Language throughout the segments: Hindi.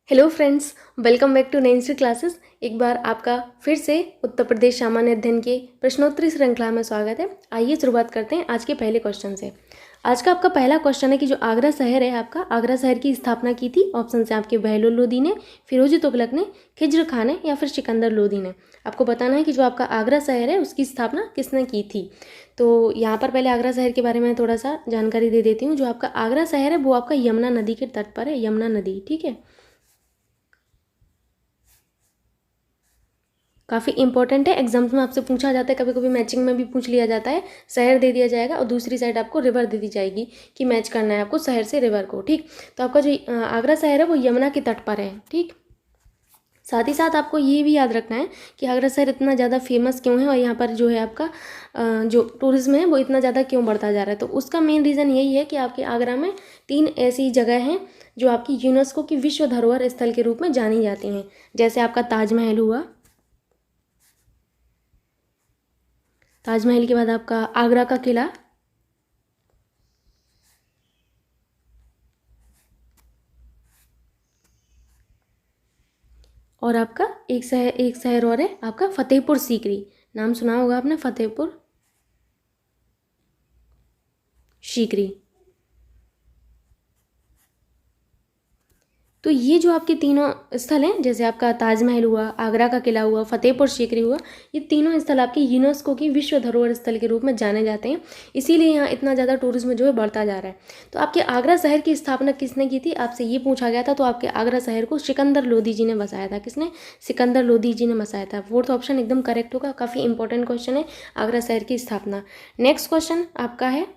Hello friends, welcome back to Nancy classes. एक बार आपका फिर से उत्तर प्रदेश सामान्य अध्ययन के प्रश्नोत्तरी श्रृंखला में स्वागत है। आइए शुरुआत करते हैं आज के पहले क्वेश्चन से। आज का आपका पहला क्वेश्चन है कि जो आगरा शहर है, आपका आगरा शहर की स्थापना की थी। ऑप्शन से आपके बहलोल लोदी ने, फिरोजी तुगलक ने, खिज्र खान ने या फिर सिकंदर लोदी ने। आपको बताना है कि जो आपका आगरा शहर है उसकी स्थापना किसने की थी। तो यहाँ पर पहले आगरा शहर के बारे में थोड़ा सा जानकारी दे देती हूँ। जो आपका आगरा शहर है वो आपका यमुना नदी के तट पर है, यमुना नदी। ठीक है, काफ़ी इंपॉर्टेंट है, एग्जाम्स में आपसे पूछा जाता है, कभी कभी मैचिंग में भी पूछ लिया जाता है। शहर दे दिया जाएगा और दूसरी साइड आपको रिवर दे दी जाएगी कि मैच करना है आपको शहर से रिवर को। ठीक, तो आपका जो आगरा शहर है वो यमुना के तट पर है। ठीक, साथ ही साथ आपको ये भी याद रखना है कि आगरा शहर इतना ज़्यादा फेमस क्यों है और यहाँ पर जो है आपका जो टूरिज्म है वो इतना ज़्यादा क्यों बढ़ता जा रहा है। तो उसका मेन रीज़न यही है कि आपके आगरा में 3 ऐसी जगह हैं जो आपकी यूनेस्को की विश्व धरोहर स्थल के रूप में जानी जाती हैं। जैसे आपका ताजमहल हुआ, ताजमहल के बाद आपका आगरा का किला, और आपका एक शहर और है आपका फतेहपुर सीकरी। नाम सुना होगा आपने, फतेहपुर सीकरी। तो ये जो आपके तीनों स्थल हैं, जैसे आपका ताजमहल हुआ, आगरा का किला हुआ, फतेहपुर सीकरी हुआ, ये तीनों स्थल आपके यूनेस्को की विश्व धरोहर स्थल के रूप में जाने जाते हैं। इसीलिए यहाँ इतना ज़्यादा टूरिज्म जो है बढ़ता जा रहा है। तो आपके आगरा शहर की स्थापना किसने की थी, आपसे ये पूछा गया था। तो आपके आगरा शहर को सिकंदर लोदी जी ने बसाया था। किसने? सिकंदर लोदी जी ने बसाया था। फोर्थ ऑप्शन एकदम करेक्ट होगा। काफ़ी इंपॉर्टेंट क्वेश्चन है आगरा शहर की स्थापना। नेक्स्ट क्वेश्चन आपका है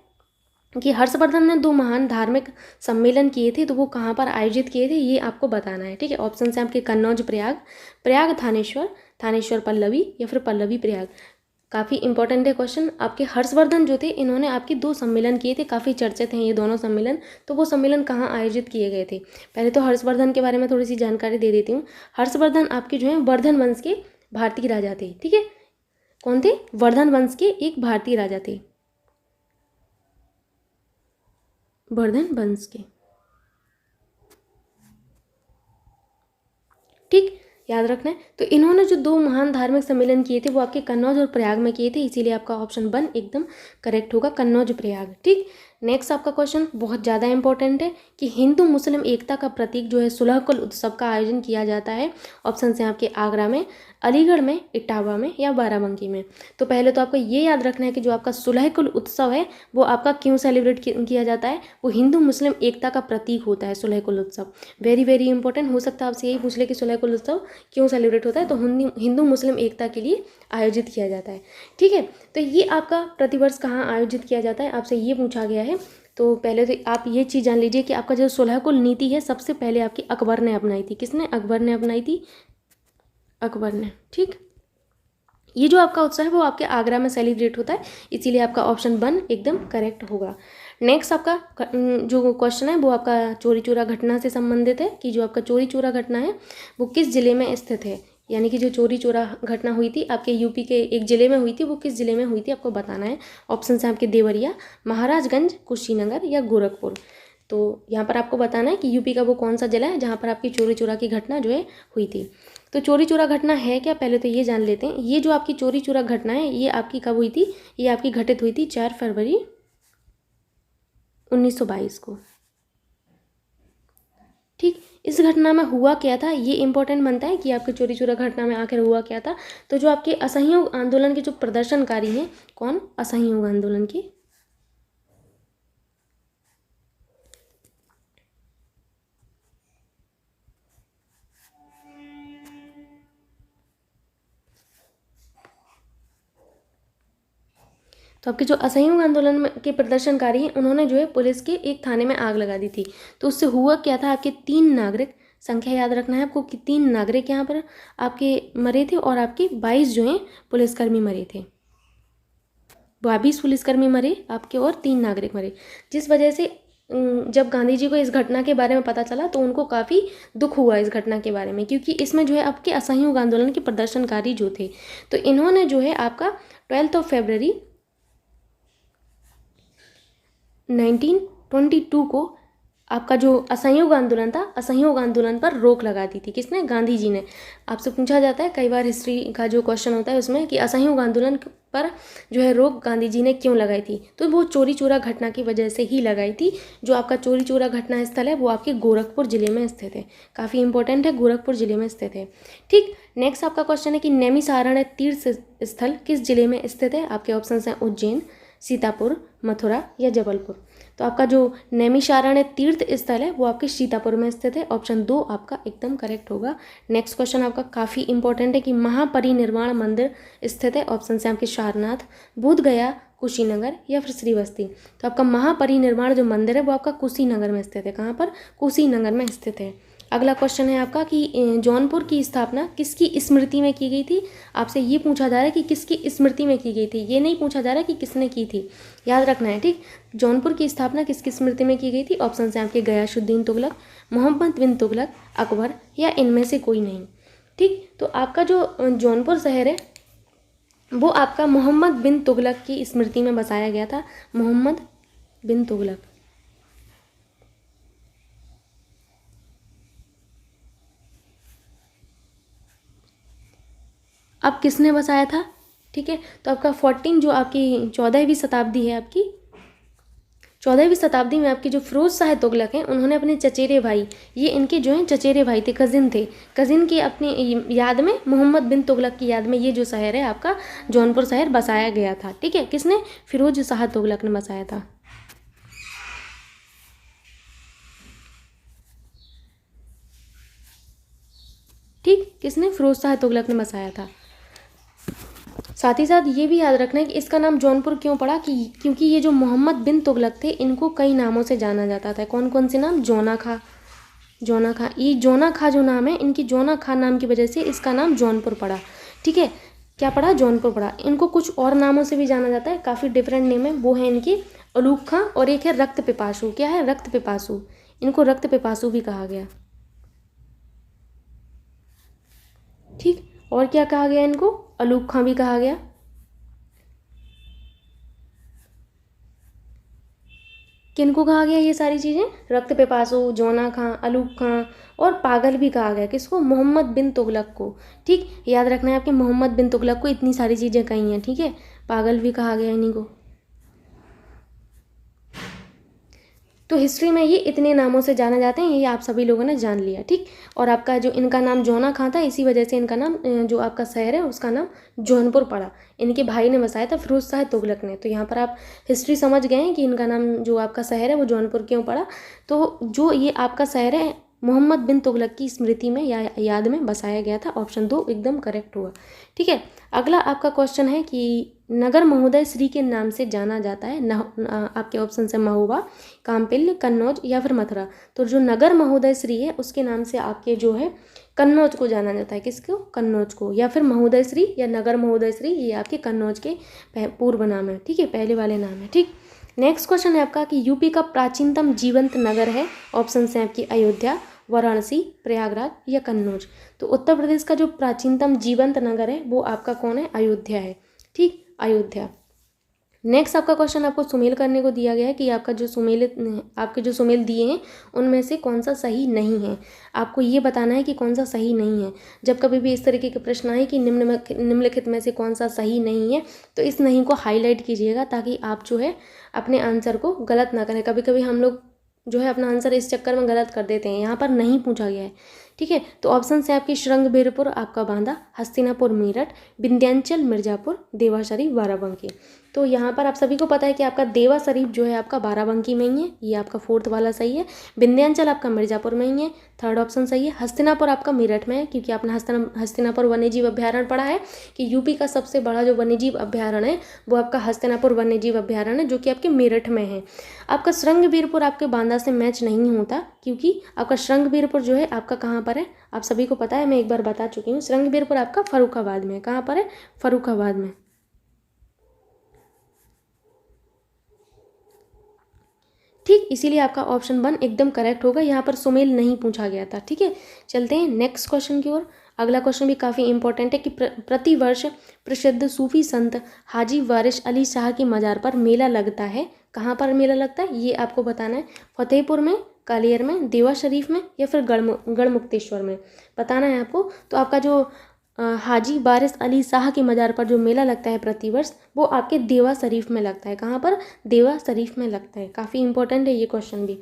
कि हर्षवर्धन ने 2 महान धार्मिक सम्मेलन किए थे, तो वो कहाँ पर आयोजित किए थे, ये आपको बताना है। ठीक है, ऑप्शन से आपके कन्नौज प्रयाग, प्रयाग थानेश्वर, थानेश्वर पल्लवी या फिर पल्लवी प्रयाग। काफ़ी इंपॉर्टेंट है क्वेश्चन। आपके हर्षवर्धन जो थे, इन्होंने आपके 2 सम्मेलन किए थे, काफ़ी चर्चित हैं ये दोनों सम्मेलन। तो वो सम्मेलन कहाँ आयोजित किए गए थे? पहले तो हर्षवर्धन के बारे में थोड़ी सी जानकारी दे देती हूँ। हर्षवर्धन आपके जो है वर्धन वंश के भारतीय राजा थे। ठीक है, कौन थे? वर्धन वंश के एक भारतीय राजा थे, वर्धन वंश के। ठीक, याद रखना है। तो इन्होंने जो 2 महान धार्मिक सम्मेलन किए थे वो आपके कन्नौज और प्रयाग में किए थे, इसीलिए आपका ऑप्शन 1 एकदम करेक्ट होगा, कन्नौज प्रयाग। ठीक, नेक्स्ट आपका क्वेश्चन बहुत ज़्यादा इंपॉर्टेंट है कि हिंदू मुस्लिम एकता का प्रतीक जो है सुलहकुल उत्सव का आयोजन किया जाता है। ऑप्शन से आपके आगरा में, अलीगढ़ में, इटावा में या बाराबंकी में। तो पहले तो आपको ये याद रखना है कि जो आपका सुलहकुल उत्सव है वो आपका क्यों सेलिब्रेट किया जाता है। वो हिंदू मुस्लिम एकता का प्रतीक होता है सुलहकुल उत्सव। Very very important. हो सकता है आपसे यही पूछ ले कि सुलहकुल उत्सव क्यों सेलिब्रेट होता है, तो हिंदू मुस्लिम एकता के लिए आयोजित किया जाता है। ठीक है, तो ये आपका प्रतिवर्ष कहाँ आयोजित किया जाता है, आपसे ये पूछा गया है। तो पहले तो आप ये चीज़ जान लीजिए कि आपका जो सुलहकुल नीति है सबसे पहले आपकी अकबर ने अपनाई थी। किसने? अकबर ने अपनाई थी, अकबर ने। ठीक, ये जो आपका उत्सव है वो आपके आगरा में सेलिब्रेट होता है, इसीलिए आपका ऑप्शन 1 एकदम करेक्ट होगा। नेक्स्ट आपका जो क्वेश्चन है वो आपका चोरी चोरा घटना से संबंधित है कि जो आपका चोरी चोरा घटना है वो किस जिले में स्थित है। यानी कि जो चोरी चोरा घटना हुई थी आपके यूपी के एक जिले में हुई थी, वो किस जिले में हुई थी आपको बताना है। ऑप्शन है आपके देवरिया, महाराजगंज, कुशीनगर या गोरखपुर। तो यहाँ पर आपको बताना है कि यूपी का वो कौन सा जिला है जहाँ पर आपकी चोरी चोरा की घटना जो है हुई थी। तो चोरी चोरा घटना है क्या, पहले तो ये जान लेते हैं। ये जो आपकी चोरी चोरा घटना है ये आपकी कब हुई थी? ये आपकी घटित हुई थी 4 फरवरी 1922 को। ठीक, इस घटना में हुआ क्या था ये इंपॉर्टेंट बनता है कि आपके चोरी चोरा घटना में आखिर हुआ क्या था। तो जो आपके असहयोग आंदोलन के जो प्रदर्शनकारी हैं, कौन? असहयोग आंदोलन के तो आपके जो असहयोग आंदोलन के प्रदर्शनकारी हैं उन्होंने जो है पुलिस के एक थाने में आग लगा दी थी। तो उससे हुआ क्या था, आपके 3 नागरिक, संख्या याद रखना है आपको कि 3 नागरिक यहाँ पर आपके मरे थे और आपके 22 जो हैं पुलिसकर्मी मरे थे। 22 पुलिसकर्मी मरे आपके और 3 नागरिक मरे, जिस वजह से जब गांधी जी को इस घटना के बारे में पता चला तो उनको काफ़ी दुख हुआ इस घटना के बारे में, क्योंकि इसमें जो है आपके असहयोग आंदोलन के प्रदर्शनकारी जो थे तो इन्होंने जो है आपका 12 फरवरी 1922 को आपका जो असहयोग आंदोलन था, असहयोग आंदोलन पर रोक लगा दी थी। किसने? गांधी जी ने। आपसे पूछा जाता है कई बार हिस्ट्री का जो क्वेश्चन होता है उसमें कि असहयोग आंदोलन पर जो है रोक गांधी जी ने क्यों लगाई थी, तो वो चोरी चोरा घटना की वजह से ही लगाई थी। जो आपका चोरी चोरा घटना स्थल है वो आपके गोरखपुर जिले में स्थित है, काफ़ी इंपॉर्टेंट है, गोरखपुर जिले में स्थित है। ठीक, नेक्स्ट आपका क्वेश्चन है कि नैमिषारण्य तीर्थ स्थल किस जिले में स्थित है? आपके ऑप्शन हैं उज्जैन, सीतापुर, मथुरा या जबलपुर। तो आपका जो नैमिषारण्य तीर्थ स्थल है वो आपके सीतापुर में स्थित है। ऑप्शन 2 आपका एकदम करेक्ट होगा। नेक्स्ट क्वेश्चन आपका काफ़ी इंपॉर्टेंट है कि महापरिनिर्वाण मंदिर स्थित है। ऑप्शन से आपके सारनाथ, बोध गया, कुशीनगर या फिर श्रीवस्ती। तो आपका महापरिनिर्वाण जो मंदिर है वो आपका कुशीनगर में स्थित है। कहाँ पर? कुशीनगर में स्थित है। अगला क्वेश्चन है आपका कि जौनपुर की स्थापना किसकी स्मृति में की गई थी? आपसे ये पूछा जा रहा है कि किसकी स्मृति में की गई थी, ये नहीं पूछा जा रहा है कि किसने की थी, याद रखना है। ठीक, जौनपुर की स्थापना किसकी स्मृति में की गई थी? ऑप्शन है आपके गयासुद्दीन तुगलक, मोहम्मद बिन तुगलक, अकबर या इनमें से कोई नहीं। ठीक, तो आपका जो जौनपुर शहर है वो आपका मोहम्मद बिन तुगलक की स्मृति में बसाया गया था। मोहम्मद बिन तुगलक। अब किसने बसाया था? ठीक है, तो आपका 14 जो आपकी 14वीं शताब्दी है, आपकी 14वीं शताब्दी में आपके जो फिरोज शाह तुगलक हैं उन्होंने अपने चचेरे भाई, ये इनके जो हैं चचेरे भाई थे, कजिन थे, कजिन की अपनी याद में, मोहम्मद बिन तुगलक की याद में ये जो शहर है आपका जौनपुर शहर बसाया गया था। ठीक है, किसने? फिरोज शाह तुगलक ने बसाया था। ठीक, किसने? फिरोज शाह तुगलक ने बसाया था। साथ ही साथ ये भी याद रखना है कि इसका नाम जौनपुर क्यों पड़ा, कि क्योंकि ये जो मोहम्मद बिन तुगलक थे इनको कई नामों से जाना जाता था। कौन कौन से नाम? जोना खा, जोना खा, ये जोना खा जो नाम है, इनकी जोना खा नाम की वजह से इसका नाम जौनपुर पड़ा। ठीक है, क्या पड़ा? जौनपुर पड़ा। इनको कुछ और नामों से भी जाना जाता है, काफ़ी डिफरेंट नेम है, वो है इनकी अलूक खां और एक है रक्त पिपासु। क्या है? रक्त पिपासु। इनको रक्त पिपासु भी कहा गया। ठीक, और क्या कहा गया इनको? अलूक खां भी कहा गया। किनको कहा गया ये सारी चीज़ें? रक्त पिपासु, जोना खां, अलूक खां और पागल भी कहा गया। किसको? मोहम्मद बिन तुगलक को। ठीक, याद रखना है आपके मोहम्मद बिन तुगलक को इतनी सारी चीज़ें कही हैं। ठीक है, पागल भी कहा गया इन्हीं को। तो हिस्ट्री में ये इतने नामों से जाने जाते हैं, ये आप सभी लोगों ने जान लिया। ठीक, और आपका जो इनका नाम जोना खां था, इसी वजह से इनका नाम जो आपका शहर है उसका नाम जौनपुर पड़ा। इनके भाई ने बसाया था, फिरोज शाह तुगलक ने। तो यहाँ पर आप हिस्ट्री समझ गए हैं कि इनका नाम जो आपका शहर है वो जौनपुर क्यों पड़ा। तो जो ये आपका शहर है मोहम्मद बिन तुगलक की स्मृति में या याद में बसाया गया था। ऑप्शन 2 एकदम करेक्ट हुआ। ठीक है, अगला आपका क्वेश्चन है कि नगर महोदय श्री के नाम से जाना जाता है। आपके ऑप्शन है महोबा, काम्पिल्य, कन्नौज या फिर मथुरा। तो जो नगर महोदय श्री है उसके नाम से आपके जो है कन्नौज को जाना जाता है। किसको? कन्नौज को, या फिर महोदय श्री या नगर महोदय श्री, ये आपके कन्नौज के पूर्व नाम है। ठीक है, पहले वाले नाम है। ठीक, नेक्स्ट क्वेश्चन है आपका कि यूपी का प्राचीनतम जीवंत नगर है। ऑप्शन है आपकी अयोध्या, वाराणसी, प्रयागराज या कन्नौज। तो उत्तर प्रदेश का जो प्राचीनतम जीवंत नगर है वो आपका कौन है? अयोध्या है। ठीक, अयोध्या। नेक्स्ट आपका क्वेश्चन आपको सुमेल करने को दिया गया है कि आपका जो आपके जो सुमेल दिए हैं उनमें से कौन सा सही नहीं है। आपको ये बताना है कि कौन सा सही नहीं है। जब कभी भी इस तरीके के प्रश्न आए कि निम्नलिखित में से कौन सा सही नहीं है, तो इस नहीं को हाईलाइट कीजिएगा ताकि आप जो है अपने आंसर को गलत ना करें। कभी कभी हम लोग जो है अपना आंसर इस चक्कर में गलत कर देते हैं। यहाँ पर नहीं पूछा गया है। ठीक है, तो ऑप्शन है आपकी श्रृंगबेरपुर आपका बांदा, हस्तिनापुर मेरठ, विंध्याचल मिर्जापुर, देवा शरीफ बाराबंकी। तो यहाँ पर आप सभी को पता है कि आपका देवा शरीफ जो है आपका बाराबंकी में ही है, ये आपका 4th वाला सही है। विंध्याचल आपका मिर्जापुर में ही है, 3rd ऑप्शन सही है। हस्तिनापुर आपका मेरठ में है, क्योंकि आपने हस्तिनापुर वन्यजीव अभ्यारण्य पढ़ा है कि यूपी का सबसे बड़ा जो वन्यजीव अभ्यारण्य है वो आपका हस्तिनापुर वन्यजीव अभ्यारण्य है, जो कि आपके मेरठ में है। आपका श्रृंगबेरपुर आपके बांदा से मैच नहीं होता, क्योंकि आपका श्रृंगबेरपुर जो है आपका कहाँ पर है आप सभी को पता है, मैं एक बार बता चुकी हूँ। श्रृंगबेरपुर आपका फर्रुखाबाद में है। कहाँ पर है? फर्रुखाबाद में। ठीक, इसीलिए आपका ऑप्शन 1 एकदम करेक्ट होगा। यहाँ पर सुमेल नहीं पूछा गया था। ठीक है, चलते हैं नेक्स्ट क्वेश्चन की ओर। अगला क्वेश्चन भी काफ़ी इंपॉर्टेंट है कि प्रतिवर्ष प्रसिद्ध सूफी संत हाजी वारिस अली शाह की मज़ार पर मेला लगता है। कहाँ पर मेला लगता है ये आपको बताना है। फतेहपुर में, ग्वालियर में, देवा शरीफ में या फिर गढ़मुक्तेश्वर में बताना है आपको। तो आपका जो हाजी वारिस अली शाह की मज़ार पर जो मेला लगता है प्रतिवर्ष, वो आपके देवा शरीफ में लगता है। कहाँ पर? देवा शरीफ में लगता है। काफ़ी इंपॉर्टेंट है ये क्वेश्चन भी।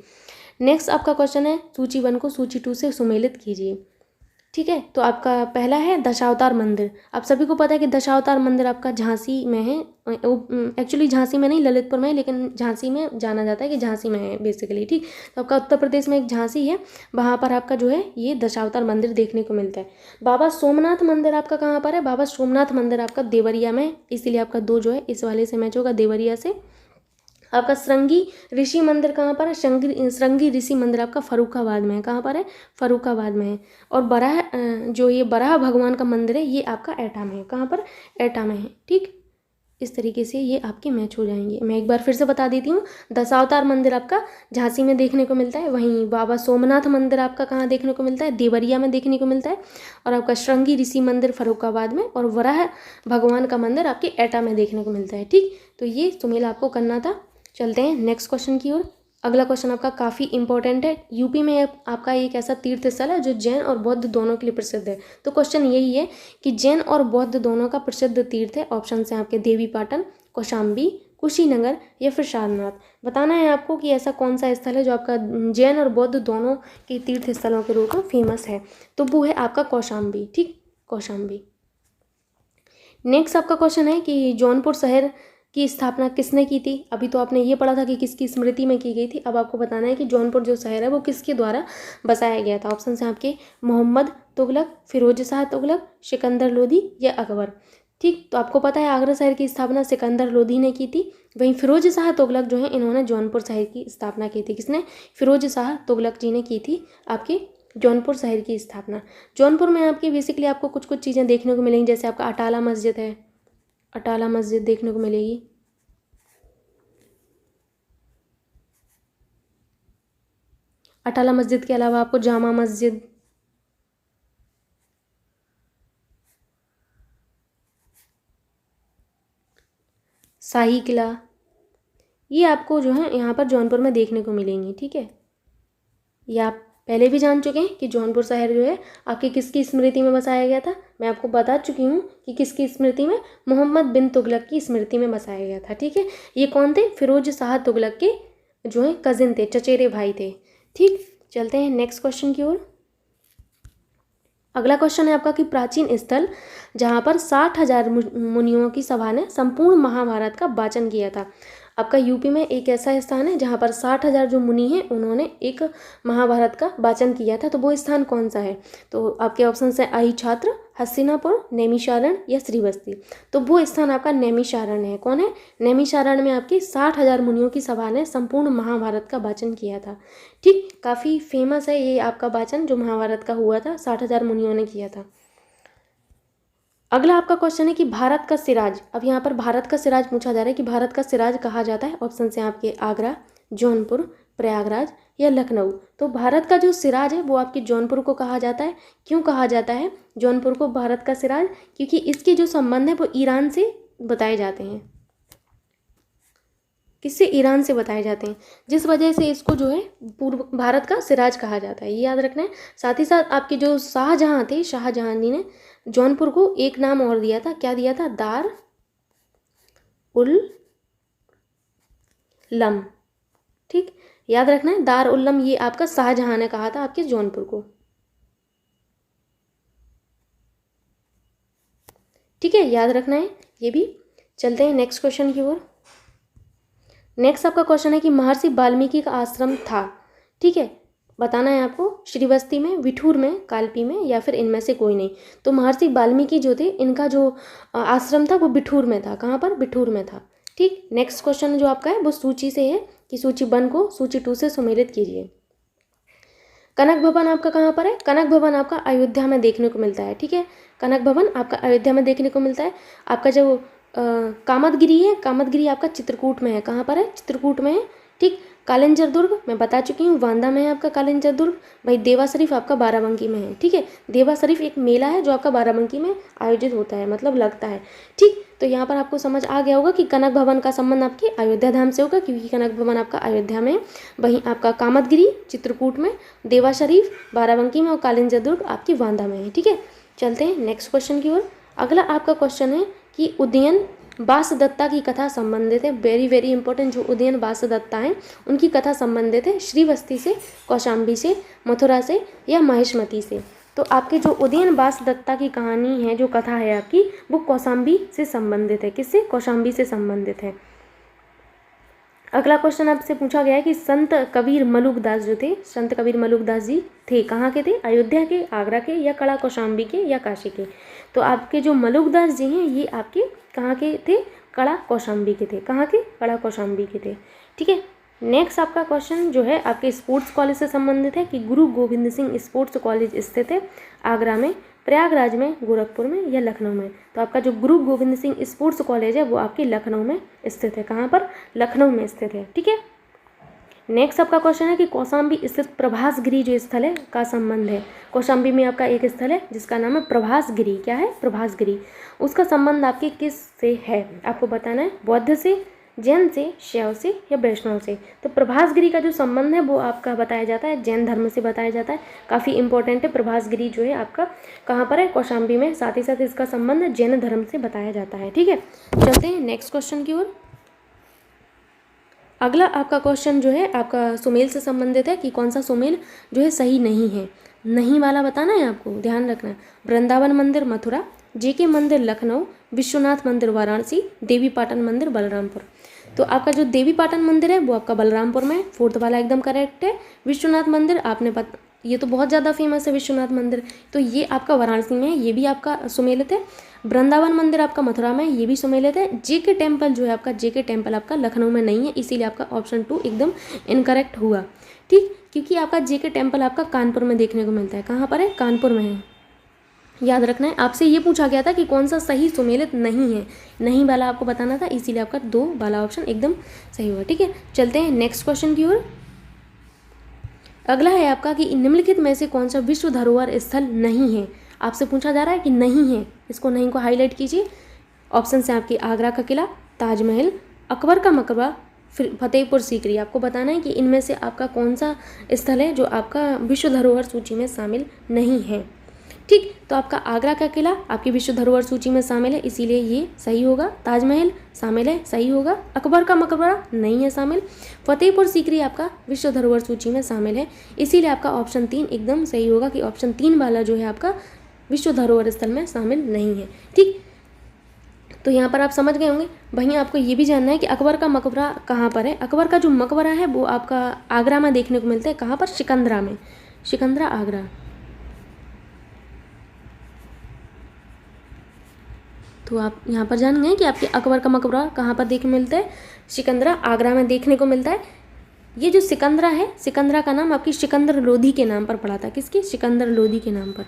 नेक्स्ट आपका क्वेश्चन है सूची 1 को सूची 2 से सुमेलित कीजिए। ठीक है, तो आपका पहला है दशावतार मंदिर। आप सभी को पता है कि दशावतार मंदिर आपका झांसी में है। एक्चुअली झांसी में नहीं, ललितपुर में है, लेकिन झांसी में जाना जाता है कि झांसी में है बेसिकली। ठीक, तो आपका उत्तर प्रदेश में एक झांसी है, वहाँ पर आपका जो है ये दशावतार मंदिर देखने को मिलता है। बाबा सोमनाथ मंदिर आपका कहाँ पर है? बाबा सोमनाथ मंदिर आपका देवरिया में, इसीलिए आपका 2 जो है इस वाले से मैच होगा, देवरिया से। आपका श्रृंगी ऋषि मंदिर कहाँ पर है? श्रृंगी ऋषि मंदिर आपका फर्रुखाबाद में है। कहाँ पर है? फर्रुखाबाद में है। और बराह जो ये बराह भगवान का मंदिर है ये आपका एटा में है। कहाँ पर? एटा में है। ठीक, इस तरीके से ये आपके मैच हो जाएंगे। मैं एक बार फिर से बता देती हूँ, दशावतार मंदिर आपका झांसी में देखने को मिलता है, वहीं बाबा सोमनाथ मंदिर आपका कहाँ देखने को मिलता है? देवरिया में देखने को मिलता है। और आपका श्रृंगी ऋषि मंदिर फर्रुखाबाद में, और वराह भगवान का मंदिर आपके एटा में देखने को मिलता है। ठीक, तो ये सुमेल आपको करना था। चलते हैं नेक्स्ट क्वेश्चन की ओर। अगला क्वेश्चन आपका काफ़ी इंपॉर्टेंट है। यूपी में आपका एक ऐसा तीर्थ स्थल है जो जैन और बौद्ध दोनों के लिए प्रसिद्ध है। तो क्वेश्चन यही है कि जैन और बौद्ध दोनों का प्रसिद्ध तीर्थ है। ऑप्शन है आपके देवी पाटन, कौशाम्बी, कुशीनगर या फिर सारनाथ। बताना है आपको कि ऐसा कौन सा स्थल है जो आपका जैन और बौद्ध दोनों के तीर्थ स्थलों के रूप में फेमस है। तो वो है आपका कौशाम्बी। ठीक, कौशाम्बी। नेक्स्ट आपका क्वेश्चन है कि जौनपुर शहर की स्थापना किसने की थी? अभी तो आपने ये पढ़ा था कि किसकी स्मृति में की गई थी। अब आपको बताना है कि जौनपुर जो शहर है वो किसके द्वारा बसाया गया था। ऑप्शन है आपके मोहम्मद तुगलक, फिरोज शाह तुगलक, सिकंदर लोदी या अकबर। ठीक, तो आपको पता है आगरा शहर की स्थापना सिकंदर लोदी ने की थी। वहीं फिरोज शाह तुगलक जो है इन्होंने जौनपुर शहर की स्थापना की थी। किसने? फिरोज शाह तुगलक जी ने की थी आपके जौनपुर शहर की स्थापना। जौनपुर में आपकी बेसिकली आपको कुछ कुछ चीज़ें देखने को मिलेंगी, जैसे आपका अटाला मस्जिद है, अटाला मस्जिद देखने को मिलेगी। अटाला मस्जिद के अलावा आपको जामा मस्जिद, शाही किला, ये आपको जो है यहाँ पर जौनपुर में देखने को मिलेंगी। ठीक है, ये आप पहले भी जान चुके हैं कि जौनपुर शहर जो है आपकी किसकी स्मृति में बसाया गया था। मैं आपको बता चुकी हूँ कि किसकी स्मृति में? मोहम्मद बिन तुगलक की स्मृति में बसाया गया था। ठीक है, ये कौन थे? फिरोज शाह तुगलक के जो है कजिन थे, चचेरे भाई थे। ठीक, चलते हैं नेक्स्ट क्वेश्चन की ओर। अगला क्वेश्चन है आपका कि प्राचीन स्थल जहाँ पर 60,000 मुनियों की सभा ने संपूर्ण महाभारत का वाचन किया था। आपका यूपी में एक ऐसा स्थान है जहाँ पर 60,000 जो मुनि हैं उन्होंने एक महाभारत का वाचन किया था। तो वो स्थान कौन सा है? तो आपके ऑप्शन है आई छात्र, हस्तिनापुर, नैमिषारण या श्रीवस्ती। तो वो स्थान आपका नैमिषारण है। कौन है? नैमिषारण में आपकी 60,000 मुनियों की सभा ने संपूर्ण महाभारत का वाचन किया था। ठीक, काफ़ी फेमस है ये आपका वाचन जो महाभारत का हुआ था, 60,000 मुनियों ने किया था। अगला आपका क्वेश्चन है कि भारत का सिराज। अब यहाँ पर भारत का सिराज पूछा जा रहा है कि भारत का सिराज कहा जाता है। ऑप्शन है आपके आगरा, जौनपुर, प्रयागराज या लखनऊ। तो भारत का जो सिराज है वो आपके जौनपुर को कहा जाता है। क्यों कहा जाता है जौनपुर को भारत का सिराज? क्योंकि इसके जो संबंध है वो ईरान से बताए जाते हैं। किससे? ईरान से बताए जाते हैं, जिस वजह से इसको जो है पूर्व भारत का सिराज कहा जाता है। ये याद रखना है। साथ ही साथ आपके जो शाहजहाँ थे, शाहजहाँ जी ने जौनपुर को एक नाम और दिया था। क्या दिया था? दार उल लम। ठीक, याद रखना है, दार उल लम ये आपका शाहजहाँ ने कहा था आपके जौनपुर को। ठीक है, याद रखना है ये भी। चलते हैं नेक्स्ट क्वेश्चन की ओर। नेक्स्ट आपका क्वेश्चन है कि महर्षि वाल्मीकि का आश्रम था। ठीक है, बताना है आपको श्रीवस्ती में, विठूर में, कालपी में या फिर इनमें से कोई नहीं। तो महर्षि वाल्मीकि जो थे इनका जो आश्रम था वो बिठूर में था। कहाँ पर? बिठूर में था। ठीक, नेक्स्ट क्वेश्चन जो आपका है वो सूची से है कि सूची 1 को सूची 2 से सुमेलित कीजिए। कनक भवन आपका कहाँ पर है? कनक भवन आपका अयोध्या में देखने को मिलता है। ठीक है, कनक भवन आपका अयोध्या में देखने को मिलता है। आपका जो कामतगिरी है, कामतगिरी आपका चित्रकूट में है। कहाँ पर है? चित्रकूट में है। ठीक, कालिंजर दुर्ग मैं बता चुकी हूँ, वांदा में है आपका कालिंजर दुर्ग। भाई देवा शरीफ आपका बाराबंकी में है। ठीक है, देवा शरीफ एक मेला है जो आपका बाराबंकी में आयोजित होता है, मतलब लगता है। ठीक, तो यहाँ पर आपको समझ आ गया होगा कि कनक भवन का संबंध आपके अयोध्या धाम से होगा, क्योंकि कनक भवन आपका अयोध्या में है। वहीं आपका कामदगिरी चित्रकूट में, देवा शरीफ बाराबंकी में और कालिंदी दुर्ग आपकी बांदा में है। ठीक है, चलते हैं नेक्स्ट क्वेश्चन की ओर। अगला आपका क्वेश्चन है कि उदयन वासदत्ता की कथा संबंधित है। वेरी वेरी इंपॉर्टेंट, जो उदयन वासदत्ता हैं उनकी कथा संबंधित है श्रीवस्ती से, कौशाम्बी से, मथुरा से या महिष्मती से। तो आपके जो उदयन वासदत्ता की कहानी है, जो कथा है आपकी, वो कौशाम्बी से संबंधित है। किससे? कौशाम्बी से संबंधित है। अगला क्वेश्चन आपसे पूछा गया है कि संत कबीर मलुकदास जो थे, संत कबीर मलुकदास जी थे कहाँ के थे? अयोध्या के, आगरा के या कड़ा कौशाम्बी के या काशी के? तो आपके जो मलुकदास जी हैं ये आपके कहाँ के थे? कड़ा कौशाम्बी के थे। कहाँ के? कड़ा कौशाम्बी के थे। ठीक है, नेक्स्ट आपका क्वेश्चन जो है आपके स्पोर्ट्स कॉलेज से संबंधित है कि गुरु गोविंद सिंह स्पोर्ट्स कॉलेज स्थित है आगरा में, प्रयागराज में, गोरखपुर में या लखनऊ में? तो आपका जो गुरु गोविंद सिंह स्पोर्ट्स कॉलेज है वो आपके लखनऊ में स्थित है। कहाँ पर? लखनऊ में स्थित है। ठीक है, नेक्स्ट आपका क्वेश्चन है कि कौशाम्बी स्थित प्रभासगिरी जो स्थल है का संबंध है। कौशाम्बी में आपका एक स्थल है जिसका नाम है प्रभासगिरी। क्या है? प्रभासगिरी। उसका संबंध आपके किस से है आपको बताना है? बौद्ध से, जैन से, शैव से या वैष्णव से? तो प्रभासगिरी का जो संबंध है वो आपका बताया जाता है जैन धर्म से बताया जाता है। काफ़ी इंपॉर्टेंट है। प्रभासगिरी जो है आपका कहाँ पर है? कौशाम्बी में। साथ ही साथ इसका संबंध जैन धर्म से बताया जाता है। ठीक है, चलते हैं नेक्स्ट क्वेश्चन की ओर। अगला आपका क्वेश्चन जो है आपका सुमेल से संबंधित है कि कौन सा सुमेल जो है सही नहीं है। नहीं वाला बताना है आपको, ध्यान रखना है। वृंदावन मंदिर मथुरा, जेके मंदिर लखनऊ, विश्वनाथ मंदिर वाराणसी, देवी पाटन मंदिर बलरामपुर। तो आपका जो देवी पाटन मंदिर है वो आपका बलरामपुर में, फोर्थ वाला एकदम करेक्ट है। विश्वनाथ मंदिर आपने ये तो बहुत ज़्यादा फेमस है विश्वनाथ मंदिर, तो ये आपका वाराणसी में है, ये भी आपका सुमेलित है। वृंदावन मंदिर आपका मथुरा में, ये भी सुमेलित है। जेके टेम्पल जो है आपका, जेके टेम्पल आपका लखनऊ में नहीं है, इसीलिए आपका ऑप्शन 2 एकदम इनकरेक्ट हुआ। ठीक, क्योंकि आपका जेके टेम्पल आपका कानपुर में देखने को मिलता है। कहाँ पर है? कानपुर में है। याद रखना है। आपसे ये पूछा गया था कि कौन सा सही सुमेलित नहीं है, नहीं वाला आपको बताना था, इसीलिए आपका 2 वाला ऑप्शन एकदम सही हुआ। ठीक है, चलते हैं नेक्स्ट क्वेश्चन की ओर। अगला है आपका कि निम्नलिखित में से कौन सा विश्व धरोहर स्थल नहीं है। आपसे पूछा जा रहा है कि नहीं है, इसको नहीं को हाईलाइट कीजिए। ऑप्शन है आपकी आगरा का किला, ताजमहल, अकबर का मकबरा, फिर फतेहपुर सीकरी। आपको बताना है कि इनमें से आपका कौन सा स्थल है जो आपका विश्व धरोहर सूची में शामिल नहीं है। ठीक, तो आपका आगरा का किला आपकी विश्व धरोहर सूची में शामिल है, इसीलिए ये सही होगा। ताजमहल शामिल है, सही होगा। अकबर का मकबरा नहीं है शामिल। फतेहपुर सीकरी आपका विश्व धरोहर सूची में शामिल है, इसीलिए आपका ऑप्शन 3 एकदम सही होगा कि ऑप्शन 3 वाला जो है आपका विश्व धरोहर स्थल में शामिल नहीं है। ठीक, तो यहाँ पर आप समझ गए होंगे। वहीं आपको ये भी जानना है कि अकबर का मकबरा कहाँ पर है। अकबर का जो मकबरा है वो आपका आगरा में देखने को मिलता है। कहाँ पर? सिकंदरा में, सिकंदरा आगरा। तो आप यहाँ पर जान गए कि आपके अकबर का मकबरा कहाँ पर देखने मिलता है? सिकंदरा आगरा में देखने को मिलता है। ये जो सिकंदरा है, सिकंदरा का नाम आपकी सिकंदर लोधी के नाम पर पड़ा था। किसके? सिकंदर लोधी के नाम पर।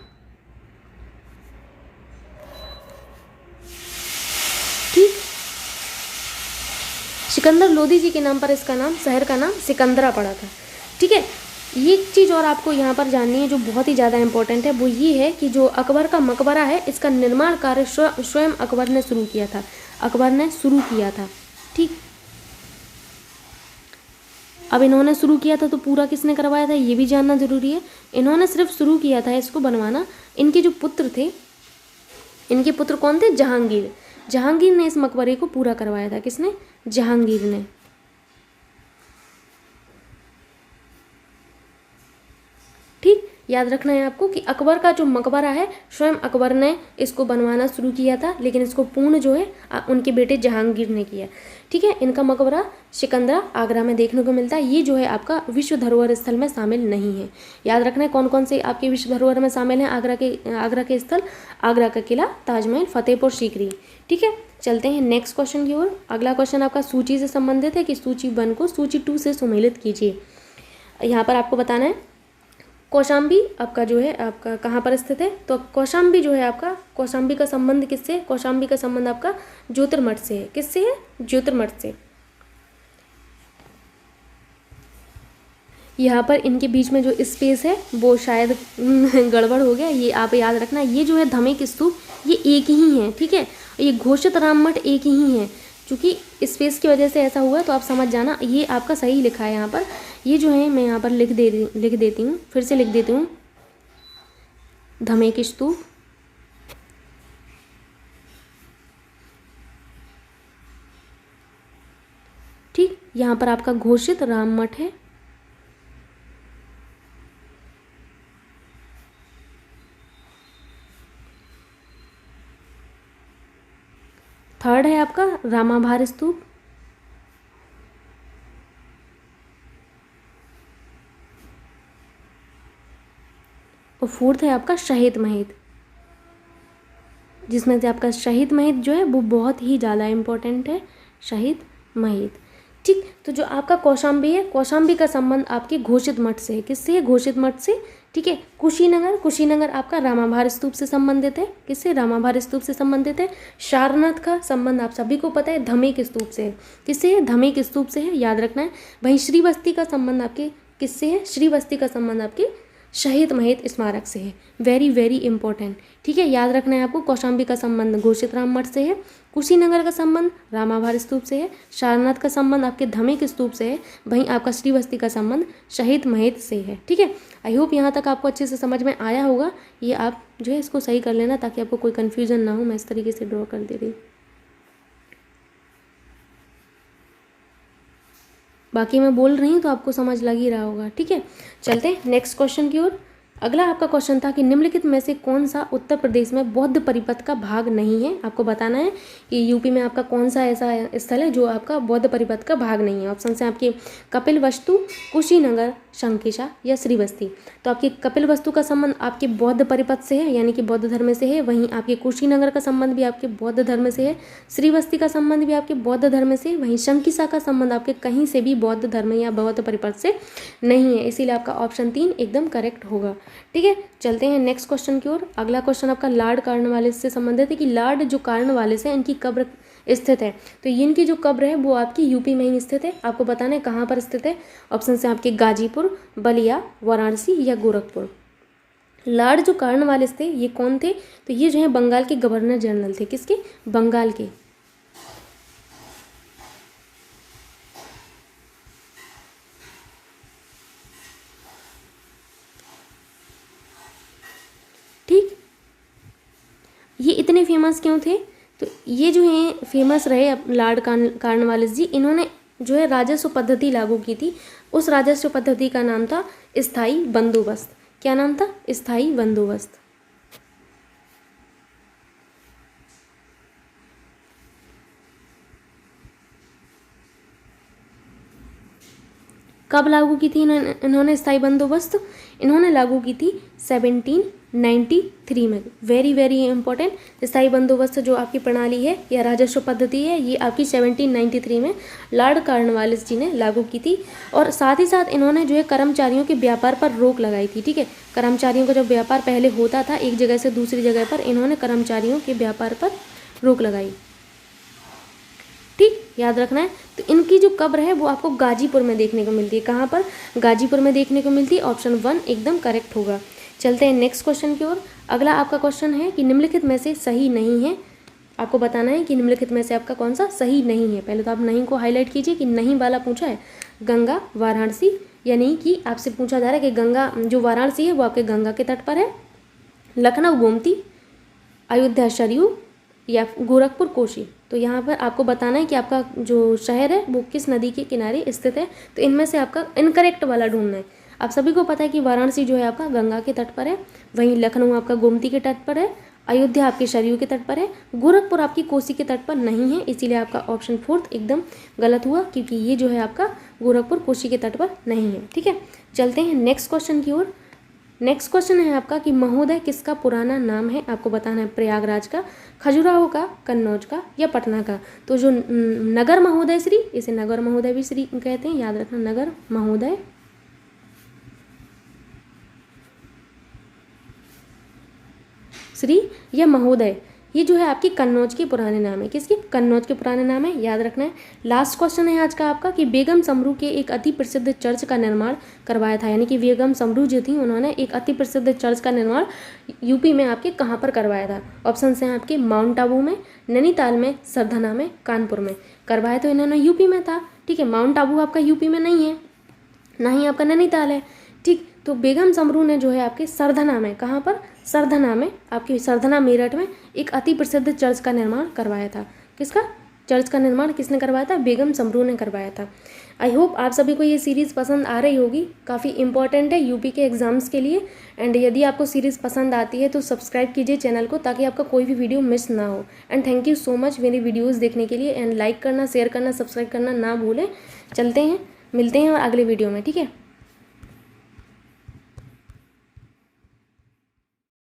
ठीक, सिकंदर लोधी जी के नाम पर इसका नाम, शहर का नाम सिकंदरा पड़ा था। ठीक है, ये चीज़ और आपको यहाँ पर जाननी है जो बहुत ही ज़्यादा इंपॉर्टेंट है, वो ये है कि जो अकबर का मकबरा है इसका निर्माण कार्य स्वयं अकबर ने शुरू किया था। अकबर ने शुरू किया था। ठीक, अब इन्होंने शुरू किया था तो पूरा किसने करवाया था ये भी जानना जरूरी है। इन्होंने सिर्फ शुरू किया था इसको बनवाना, इनके जो पुत्र थे, इनके पुत्र कौन थे? जहांगीर। जहांगीर ने इस मकबरे को पूरा करवाया था। किसने? जहांगीर ने। ठीक, याद रखना है आपको कि अकबर का जो मकबरा है स्वयं अकबर ने इसको बनवाना शुरू किया था, लेकिन इसको पूर्ण जो है उनके बेटे जहांगीर ने किया। ठीक है, इनका मकबरा सिकंदरा आगरा में देखने को मिलता है। ये जो है आपका विश्व धरोहर स्थल में शामिल नहीं है। याद रखना है कौन कौन से आपके विश्व धरोहर में शामिल हैं आगरा के स्थल, आगरा का किला, ताजमहल, फतेहपुर सीकरी। ठीक है, चलते हैं नेक्स्ट क्वेश्चन की ओर। अगला क्वेश्चन आपका सूची से संबंधित है कि सूची 1 को सूची 2 से सुमेलित कीजिए। यहाँ पर आपको बताना है कौशाम्बी आपका जो है आपका कहाँ पर स्थित है। तो कौशाम्बी जो है आपका, कौशाम्बी का संबंध किससे? कौशाम्बी का संबंध आपका ज्योतिर्मठ से है। किससे है? ज्योतिर्मठ से। यहाँ पर इनके बीच में जो स्पेस है वो शायद गड़बड़ हो गया, ये आप याद रखना। ये जो है धमेक स्तूप ये एक ही है, ठीक है। ये घोषित राम मठ एक ही है, क्योंकि स्पेस की वजह से ऐसा हुआ है, तो आप समझ जाना। ये आपका सही लिखा है यहाँ पर। ये जो है मैं यहाँ पर लिख देती हूँ, फिर से लिख देती हूँ, धमेक स्तूप, ठीक। यहाँ पर आपका घोषित राम मठ है, थर्ड है आपका रामाभार स्तूप, और फोर्थ है आपका शहीद महित, जिसमें से आपका शहीद महित जो है वो बहुत ही ज़्यादा इम्पोर्टेंट है, शहीद महित, ठीक। तो जो आपका कौशाम्बी है, कौशाम्बी का संबंध आपके घोषित मठ से है। किससे है? घोषित मठ से, ठीक है। कुशीनगर आपका रामाभार स्तूप से संबंधित है। किससे? रामाभार स्तूप से संबंधित है। सारनाथ का संबंध आप सभी को पता है, धमेक स्तूप से है। किससे है? धमेक स्तूप से है, याद रखना है। वहीं श्रीबस्ती का संबंध आपके किससे है? श्रीबस्ती का संबंध आपके शहीद महित स्मारक से है। वेरी वेरी इंपॉर्टेंट, ठीक है, याद रखना है आपको। कौशाम्बी का संबंध घोषित राम मठ से है, कुशीनगर का संबंध रामाभार स्तूप से है, सारनाथ का संबंध आपके धमेक स्तूप से है, वहीं आपका श्रीबस्ती का संबंध शहीद महित से है, ठीक है। आई होप यहाँ तक आपको अच्छे से समझ में आया होगा। ये आप जो है इसको सही कर लेना ताकि आपको कोई कन्फ्यूजन ना हो। मैं इस तरीके से ड्रॉ कर दे रही हूँ। बाकी मैं बोल रही हूँ तो आपको समझ लग ही रहा होगा, ठीक है। चलते हैं नेक्स्ट क्वेश्चन की ओर। अगला आपका क्वेश्चन था कि निम्नलिखित में से कौन सा उत्तर प्रदेश में बौद्ध परिपथ का भाग नहीं है। आपको बताना है कि यूपी में आपका कौन सा ऐसा स्थल है जो आपका बौद्ध परिपथ का भाग नहीं है। ऑप्शन है आपके कपिलवस्तु, कुशीनगर, शंखिशा या श्रीबस्ती। तो आपके कपिलवस्तु का संबंध आपके बौद्ध परिपथ से है, यानी कि बौद्ध धर्म से है। वहीं आपके कुशीनगर का संबंध भी आपके बौद्ध धर्म से है, श्रीबस्ती का संबंध भी आपके बौद्ध धर्म से, वहीं शंखिशा का संबंध आपके कहीं से भी बौद्ध धर्म या बौद्ध परिपथ से नहीं है। इसीलिए आपका ऑप्शन 3 एकदम करेक्ट होगा, ठीक है। चलते हैं नेक्स्ट क्वेश्चन की ओर। अगला क्वेश्चन आपका लार्ड कार्नवालिस से संबंधित है कि लार्ड जो कार्नवालिस है इनकी कब्र स्थित है। तो इनकी जो कब्र है वो आपकी यूपी में ही स्थित है। आपको बताना है कहाँ पर स्थित है। ऑप्शन से आपके गाजीपुर, बलिया, वाराणसी या गोरखपुर। लार्ड जो कार्नवालिस थे ये कौन थे? तो ये जो है बंगाल के गवर्नर जनरल थे। किसके? बंगाल के। ठीक, ये इतने फेमस क्यों थे? तो ये जो है फेमस रहे लार्ड कार्नवालिस जी। इन्होंने जो है राजस्व पद्धति लागू की थी। उस राजस्व पद्धति का नाम था स्थायी बंदोबस्त। क्या नाम था? स्थायी बंदोबस्त। कब लागू की थी इन्होंने स्थायी बंदोबस्त? इन्होंने लागू की थी 1793 में। Very very important. स्थायी बंदोबस्त जो आपकी प्रणाली है या राजस्व पद्धति है ये आपकी 1793 में लॉर्ड कार्नवालिस जी ने लागू की थी। और साथ ही साथ इन्होंने जो है कर्मचारियों के व्यापार पर रोक लगाई थी, ठीक है। कर्मचारियों का जब व्यापार पहले होता था एक जगह से दूसरी जगह पर, इन्होंने कर्मचारियों के व्यापार पर रोक लगाई, ठीक, याद रखना है। तो इनकी जो कब्र है वो आपको गाजीपुर में देखने को मिलती है। कहाँ पर? गाजीपुर में देखने को मिलती है। ऑप्शन 1 एकदम करेक्ट होगा। चलते हैं नेक्स्ट क्वेश्चन की ओर। अगला आपका क्वेश्चन है कि निम्नलिखित में से सही नहीं है। आपको बताना है कि निम्नलिखित में से आपका कौन सा सही नहीं है। पहले तो आप नहीं को हाईलाइट कीजिए कि नहीं वाला पूछा है। गंगा, वाराणसी, यानी कि आपसे पूछा जा रहा है कि गंगा जो वाराणसी है वो आपके गंगा के तट पर है, लखनऊ गोमती, अयोध्या सरयू या गोरखपुर कोसी। तो यहाँ पर आपको बताना है कि आपका जो शहर है वो किस नदी के किनारे स्थित है। तो इनमें से आपका इनकरेक्ट वाला ढूंढना है। आप सभी को पता है कि वाराणसी जो है आपका गंगा के तट पर है, वहीं लखनऊ आपका गोमती के तट पर है, अयोध्या आपके सरयू के तट पर है, गोरखपुर आपकी कोसी के तट पर नहीं है। इसीलिए आपका ऑप्शन 4 एकदम गलत हुआ, क्योंकि ये जो है आपका गोरखपुर कोसी के तट पर नहीं है, ठीक है। चलते हैं नेक्स्ट क्वेश्चन की ओर। नेक्स्ट क्वेश्चन है आपका कि महोदय किसका पुराना नाम है। आपको बताना है प्रयागराज का, खजुराहो का, कन्नौज का या पटना का। तो जो नगर महोदय श्री, इसे नगर महोदय भी श्री कहते हैं, याद रखना, नगर महोदय श्री या महोदय, ये जो है आपकी कन्नौज के पुराने नाम है। किसकी? कन्नौज के पुराने नाम है, याद रखना है। लास्ट क्वेश्चन है आज का आपका कि बेगम समरू के एक अति प्रसिद्ध चर्च का निर्माण करवाया था, यानी कि बेगम समरू जो थी उन्होंने एक अति प्रसिद्ध चर्च का निर्माण यूपी में आपके कहाँ पर करवाया था? ऑप्शन हैं आपके माउंट आबू में, नैनीताल में, सरधना में, कानपुर में। करवाया तो इन्होंने यूपी में था, ठीक है। माउंट आबू आपका यूपी में नहीं है, ना ही आपका नैनीताल है, ठीक। तो बेगम समरू ने जो है आपके सरधना में, कहाँ पर? सरधना में, आपकी सरधना मेरठ में एक अति प्रसिद्ध चर्च का निर्माण करवाया था। किसका चर्च का निर्माण किसने करवाया था? बेगम समरू ने करवाया था। आई होप आप सभी को ये सीरीज़ पसंद आ रही होगी, काफ़ी इंपॉर्टेंट है यूपी के एग्ज़ाम्स के लिए। एंड यदि आपको सीरीज़ पसंद आती है तो सब्सक्राइब कीजिए चैनल को, ताकि आपका कोई भी वीडियो मिस ना हो। And thank you so much मेरी वीडियोज़ देखने के लिए। एंड लाइक करना, शेयर करना, सब्सक्राइब करना ना भूलें। चलते हैं, मिलते हैं और अगले वीडियो में, ठीक है।